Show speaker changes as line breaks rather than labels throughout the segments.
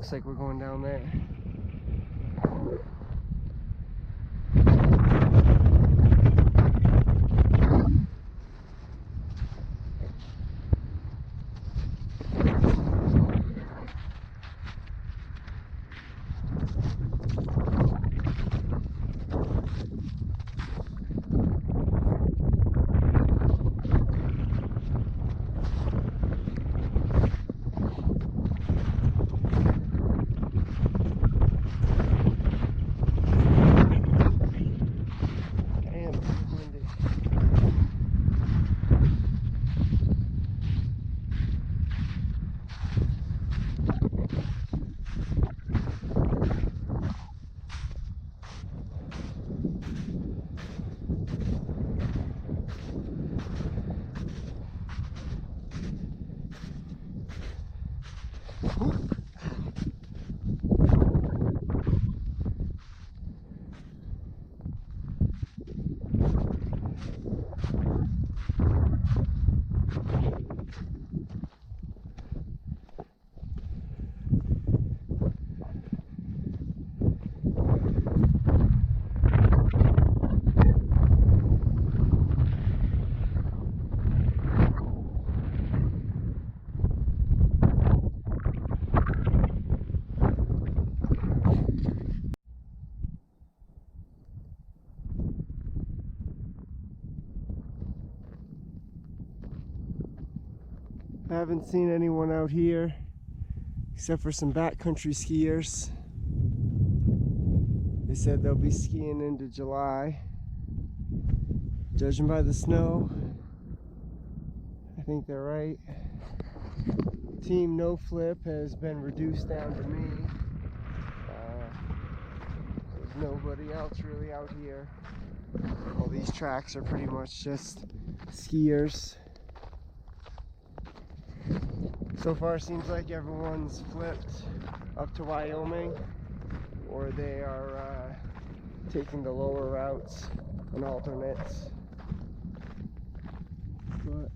Looks like we're going down there. I haven't seen anyone out here except for some backcountry skiers. They said they'll be skiing into July. Judging by the snow, I think they're right. Team No Flip has been reduced down to me. There's nobody else really out here. All these tracks are pretty much just skiers. So far seems like everyone's flipped up to Wyoming, or they are taking the lower routes and alternates. But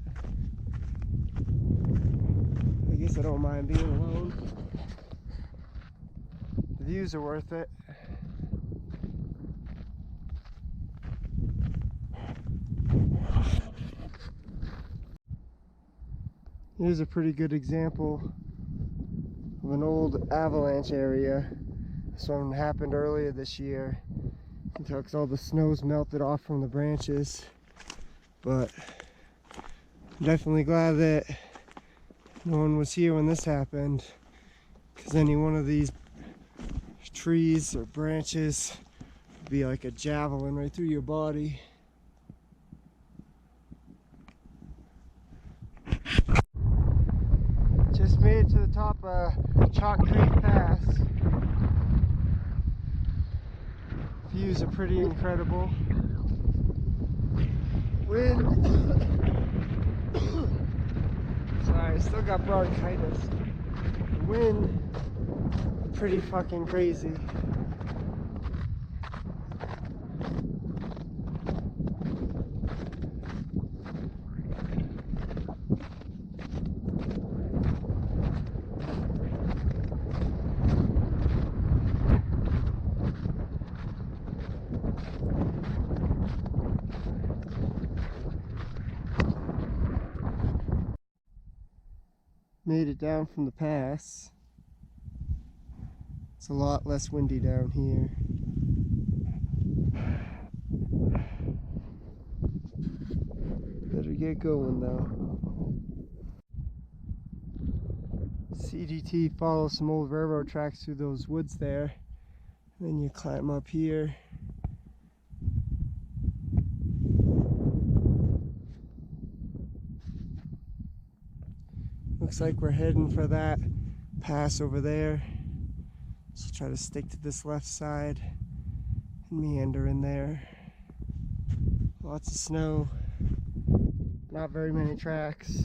I guess I don't mind being alone. The views are worth it. Here's a pretty good example of an old avalanche area. This one happened earlier this year until all the snow's melted off from the branches. But I'm definitely glad that no one was here when this happened, because any one of these trees or branches would be like a javelin right through your body. Just made it to the top of Chalk Creek Pass. Views are pretty incredible. Wind. Sorry, I still got bronchitis. The wind, pretty fucking crazy. Made it down from the pass. It's a lot less windy down here. Better get going though. CDT follows some old railroad tracks through those woods there. Then you climb up here. Looks like we're heading for that pass over there. So try to stick to this left side and meander in there. Lots of snow. Not very many tracks,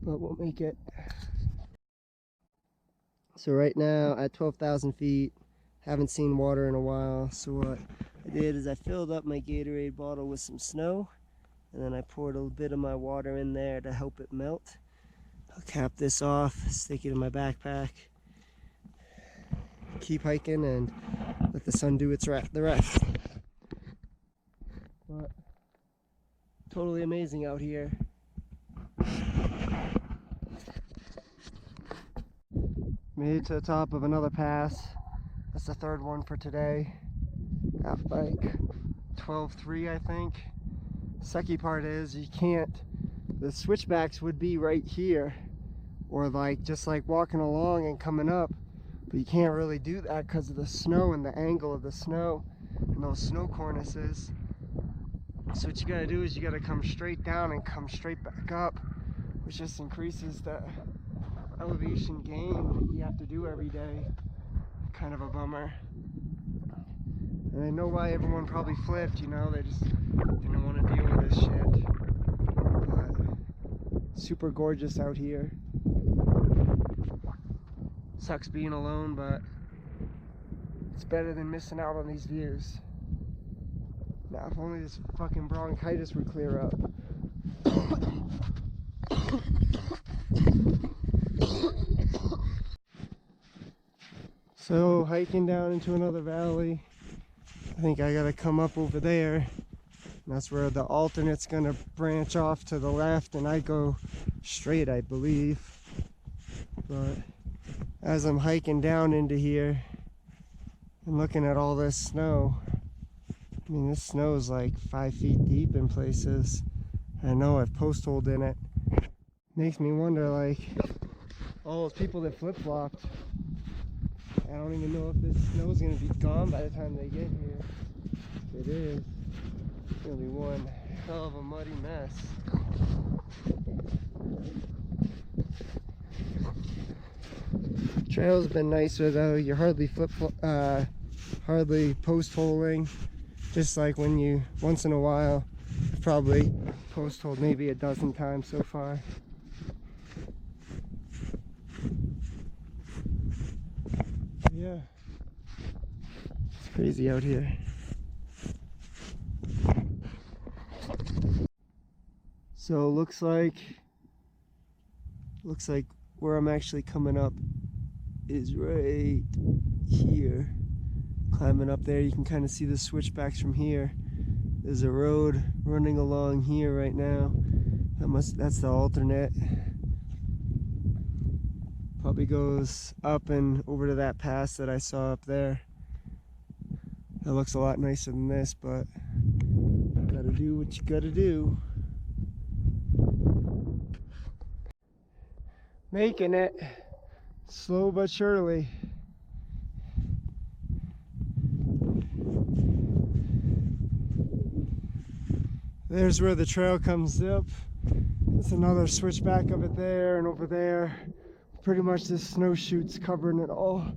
but we'll make it. So right now at 12,000 feet, haven't seen water in a while. So what I did is I filled up my Gatorade bottle with some snow, and then I poured a bit of my water in there to help it melt. I'll cap this off, stick it in my backpack, keep hiking and let the sun do the rest. But totally amazing out here. Made it to the top of another pass. That's the third one for today. At like 12:03, I think. Sucky part is you can't, the switchbacks would be right here, or like just like walking along and coming up, but you can't really do that because of the snow and the angle of the snow and those snow cornices. So what you gotta do is you gotta come straight down and come straight back up, which just increases the elevation gain that you have to do every day. Kind of a bummer. And I know why everyone probably flipped, you know, they just didn't want to deal with this shit. But super gorgeous out here. Sucks being alone, but it's better than missing out on these views. Now if only this fucking bronchitis would clear up. So hiking down into another valley. I think I gotta come up over there. And that's where the alternate's gonna branch off to the left and I go straight, I believe. But as I'm hiking down into here and looking at all this snow, I mean, this snow is like 5 feet deep in places. I know I've post-holed in it. Makes me wonder, like, all those people that flip-flopped, I don't even know if this snow is going to be gone by the time they get here. If it is, it's going to be one hell of a muddy mess. Trail's been nicer though. You're hardly hardly post-holing. Just like when you, once in a while, I've probably post-holed maybe a dozen times so far. Yeah, it's crazy out here. So looks like where I'm actually coming up is right here. Climbing up there, you can kind of see the switchbacks from here. There's a road running along here right now. That's the alternate. Probably goes up and over to that pass that I saw up there. That looks a lot nicer than this, but you gotta do what you gotta do. Making it, slow but surely. There's where the trail comes up. There's another switchback of it there and over there. Pretty much this snowshoe's covering it all.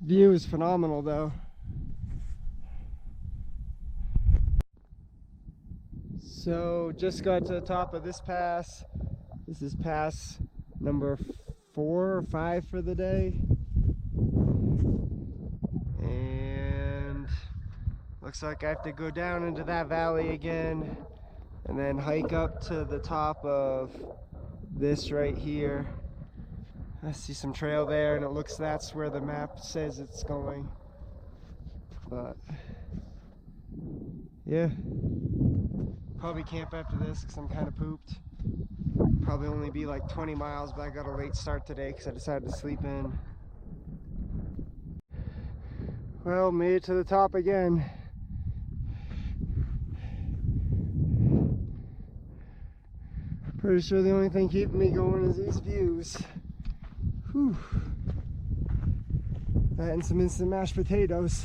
View is phenomenal though. So just got to the top of this pass. This is pass number 4 or 5 for the day. And looks like I have to go down into that valley again and then hike up to the top of this right here. I see some trail there and it looks, that's where the map says it's going. But yeah, probably camp after this because I'm kind of pooped. Probably only be like 20 miles, but I got a late start today because I decided to sleep in. Well, made it to the top again. Pretty sure the only thing keeping me going is these views. Whew. That and some instant mashed potatoes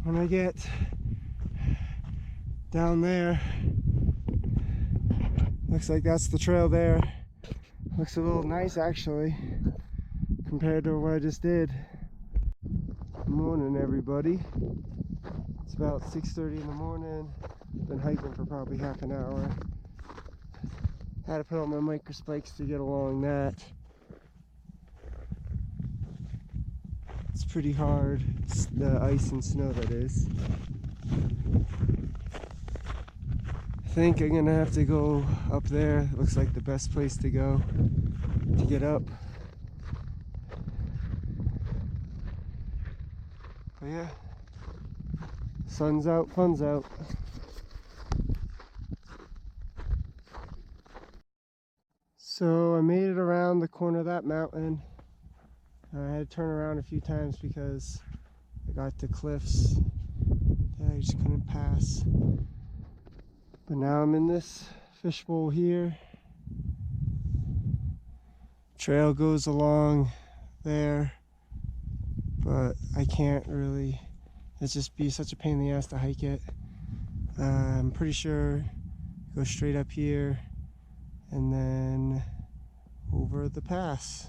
when I get down there. Looks like that's the trail there. Looks a little nice actually compared to what I just did. Good morning everybody. It's about 6:30 in the morning. Been hiking for probably half an hour. Had to put on my micro spikes to get along that. It's pretty hard. It's the ice and snow, that is. I think I'm gonna have to go up there. It looks like the best place to go to get up. But yeah, sun's out, fun's out. So I made it around the corner of that mountain. I had to turn around a few times because I got to cliffs that I just couldn't pass. But now I'm in this fishbowl here. Trail goes along there, but I can't really. It's just be such a pain in the ass to hike it. I'm pretty sure go straight up here and then over the pass.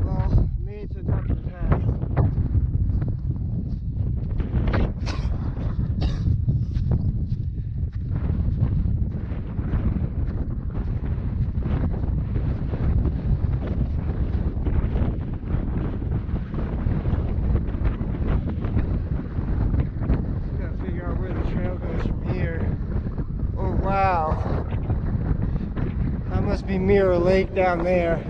Well, made it to the top of the pass. Wow, that must be Mirror Lake down there.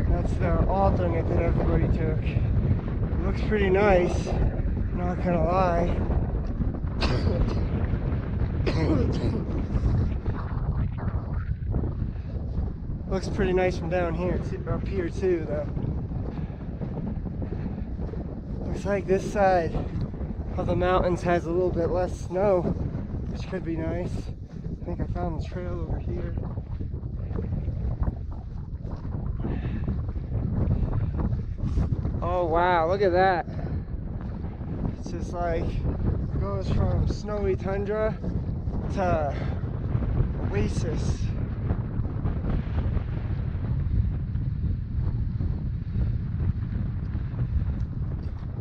That's the alternate that everybody took. It looks pretty nice, not gonna lie. Looks pretty nice from down here, up here too, though. Looks like this side of the mountains has a little bit less snow, which could be nice. I think I found the trail over here. Oh wow, look at that. It's just like, goes from snowy tundra to oasis.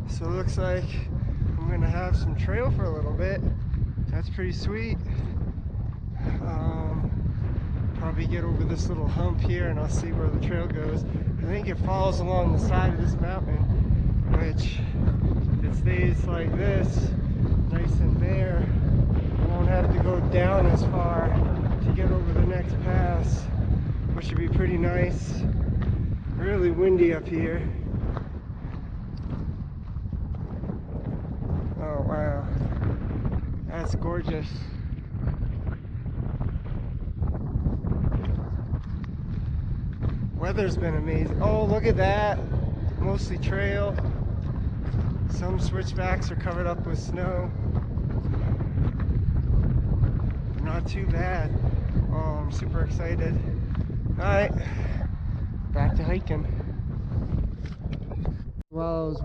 So it looks like I'm gonna have some trail for a little bit. That's pretty sweet. Probably get over this little hump here and I'll see where the trail goes. I think it follows along the side of this mountain, which if it stays like this, nice and bare, I won't have to go down as far to get over the next pass, which should be pretty nice. Really windy up here. Oh wow, that's gorgeous. Weather's been amazing. Oh, look at that. Mostly trail. Some switchbacks are covered up with snow. Not too bad. Oh, I'm super excited. Alright, back to hiking. While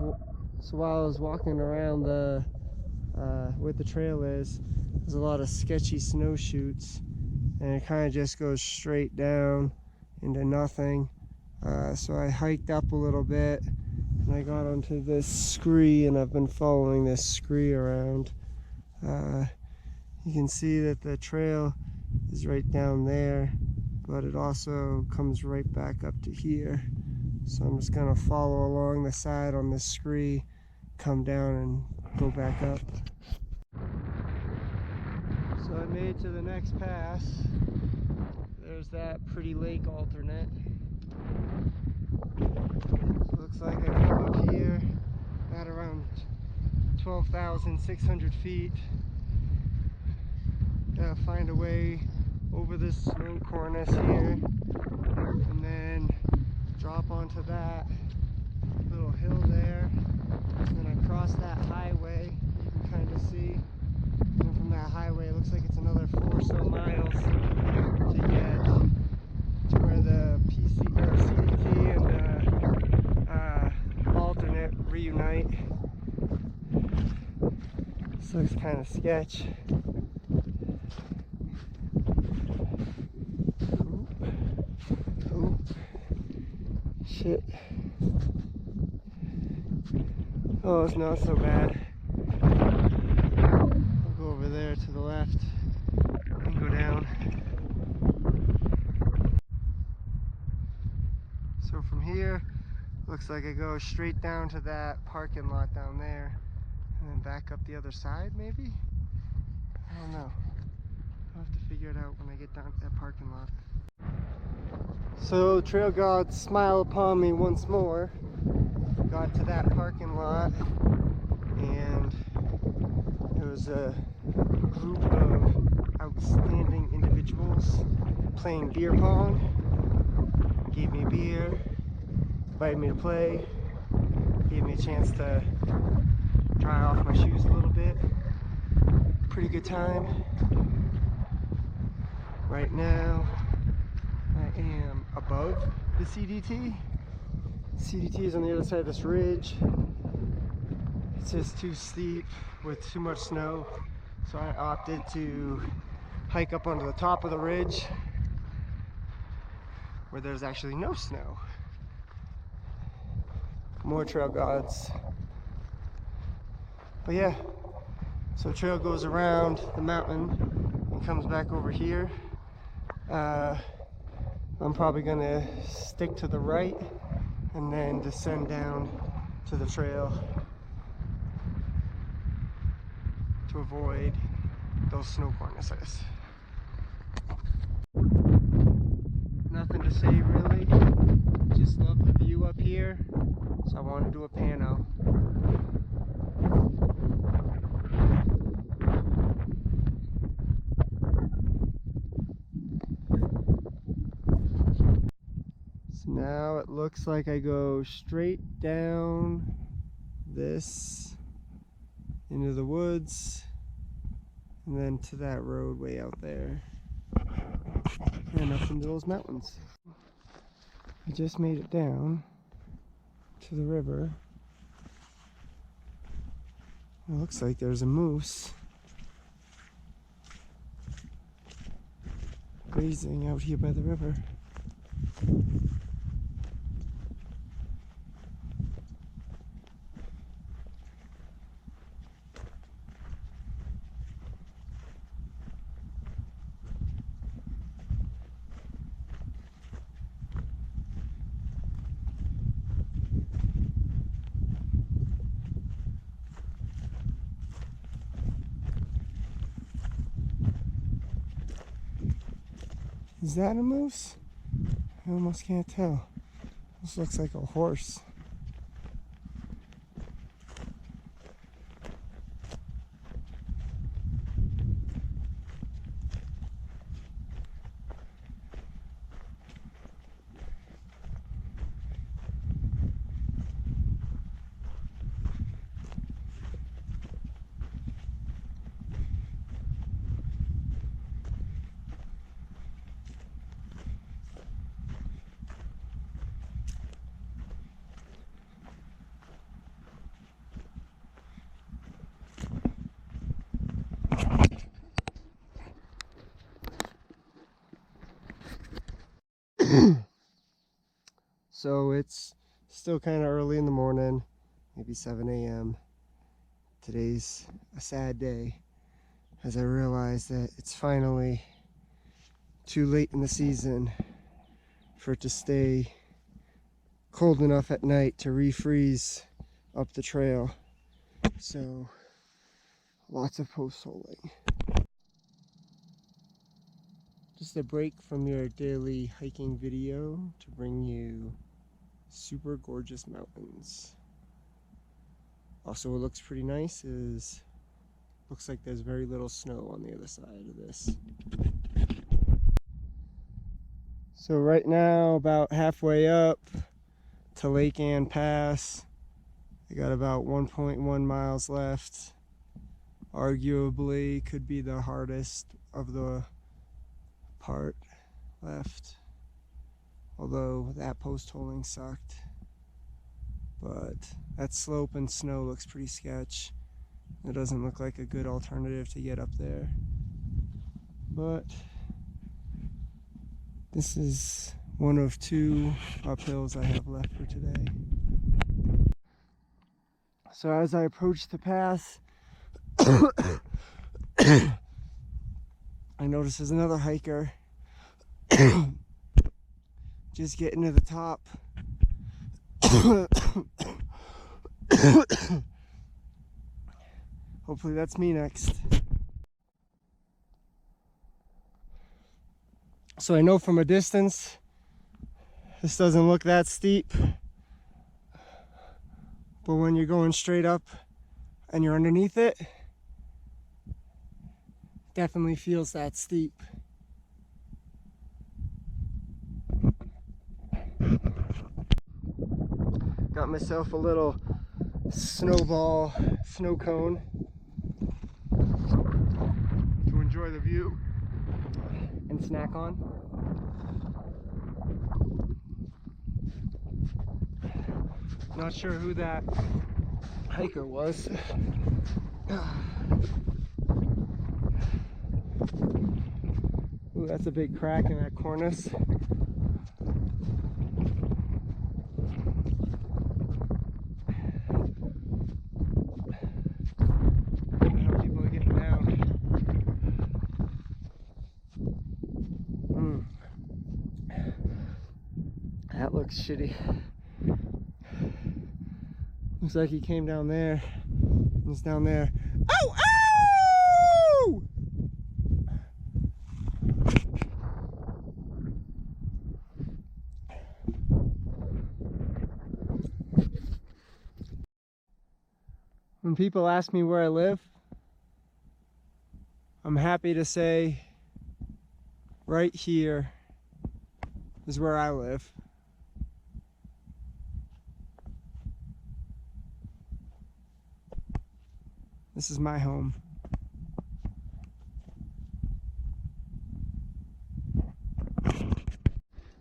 I was walking around the where the trail is, there's a lot of sketchy snow chutes, and it kind of just goes straight down into nothing. So I hiked up a little bit and I got onto this scree, and I've been following this scree around. You can see that the trail is right down there, but it also comes right back up to here. So I'm just gonna follow along the side on this scree, come down and go back up. So I made it to the next pass. There's that pretty lake alternate. So looks like I come up here at around 12,600 feet. Gotta find a way over this snow cornice here and then drop onto that little hill there, and then I cross that highway. You can kind of see, and from that highway it looks like it's another 4 or so miles to get to where the CDT and the alternate reunite. This looks kind of sketch. Oh, shit. Oh, it's not so bad. I'll go over there to the left and go down. So from here, looks like I go straight down to that parking lot down there. and then back up the other side maybe? I don't know. I'll have to figure it out when I get down to that parking lot. So trail gods smile upon me once more. Got to that parking lot and there was a group of outstanding individuals playing beer pong. Gave me a beer, invited me to play, gave me a chance to dry off my shoes a little bit. Pretty good time. Right now I am above the CDT. CDT is on the other side of this ridge. It's just too steep with too much snow, so I opted to hike up onto the top of the ridge where there's actually no snow. More trail gods. But yeah, so trail goes around the mountain and comes back over here. I'm probably gonna stick to the right and then descend down to the trail to avoid those snow cornices. Nothing to say really, just love the view up here, so I want to do a pano. So now it looks like I go straight down this into the woods and then to that road way out there and up into those mountains. I just made it down to the river. It looks like there's a moose grazing out here by the river. Is that a moose? I almost can't tell. This looks like a horse. So it's still kind of early in the morning, maybe 7 a.m. Today's a sad day as I realize that it's finally too late in the season for it to stay cold enough at night to refreeze up the trail. So lots of post holing. Just a break from your daily hiking video to bring you super gorgeous mountains. Also, what looks pretty nice is looks like there's very little snow on the other side of this. So right now, about halfway up to Lake Ann Pass, I got about 1.1 miles left. Arguably could be the hardest of the part left, although that post holing sucked. But that slope and snow looks pretty sketch. It doesn't look like a good alternative to get up there, but this is one of 2 uphills I have left for today. So as I approach the pass, I notice there's another hiker just getting to the top. Hopefully that's me next. So I know from a distance, this doesn't look that steep. But when you're going straight up and you're underneath it, definitely feels that steep. Got myself a little snow cone to enjoy the view and snack on. Not sure who that hiker was. Ooh, that's a big crack in that cornice. How people are getting down. That looks shitty. Looks like he came down there. He's down there. Oh! Oh! When people ask me where I live, I'm happy to say right here is where I live. This is my home.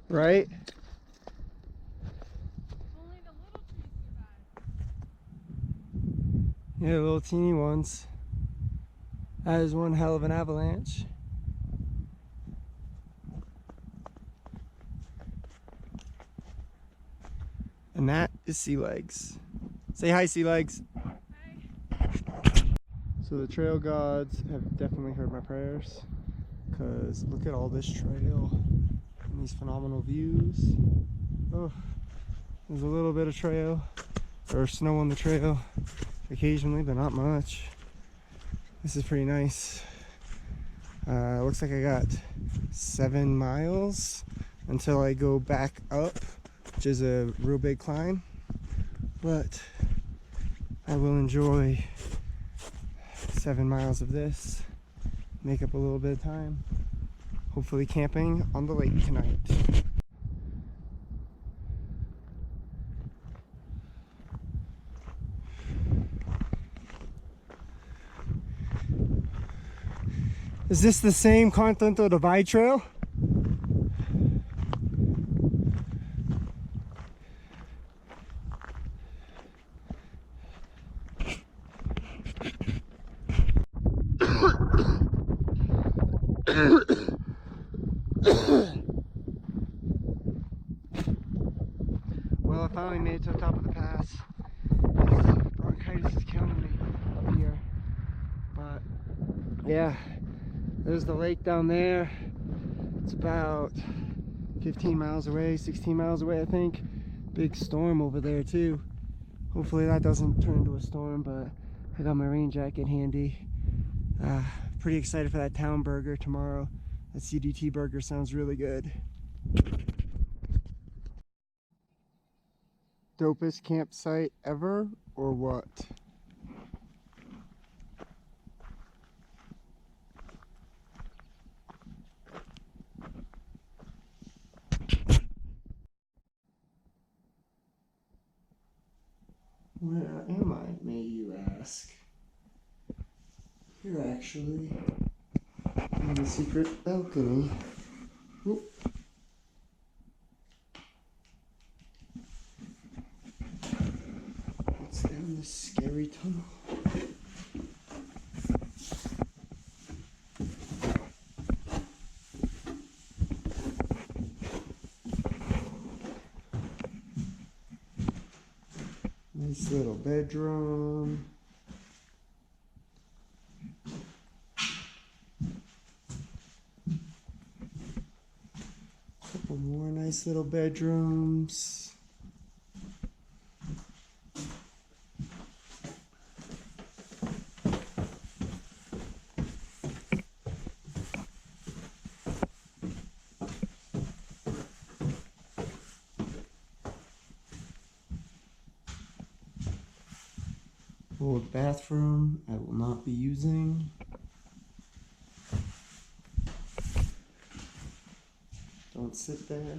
Right?
Only the little trees survive.
Yeah, little teeny ones. That is one hell of an avalanche. And that is Sea Legs. Say hi, Sea Legs. So the trail gods have definitely heard my prayers, because look at all this trail and these phenomenal views. Oh, there's a little bit of trail or snow on the trail occasionally, but not much. This is pretty nice. Looks like I got 7 miles until I go back up, which is a real big climb, but I will enjoy 7 miles of this, make up a little bit of time, hopefully camping on the lake tonight. Is this the same Continental Divide Trail? Well, I finally made it to the top of the pass. This bronchitis is killing me up here. But yeah, there's the lake down there. It's about 15 miles away, 16 miles away, I think. Big storm over there too. Hopefully that doesn't turn into a storm, but I got my rain jacket handy. Pretty excited for that town burger tomorrow. That CDT burger sounds really good. Dopest campsite ever, or what? Where am I, may you ask? Here, actually, on the secret balcony. Whoop. It's down this scary tunnel. Nice little bedroom. Couple more nice little bedrooms. Old bathroom I will not be using. Don't sit there.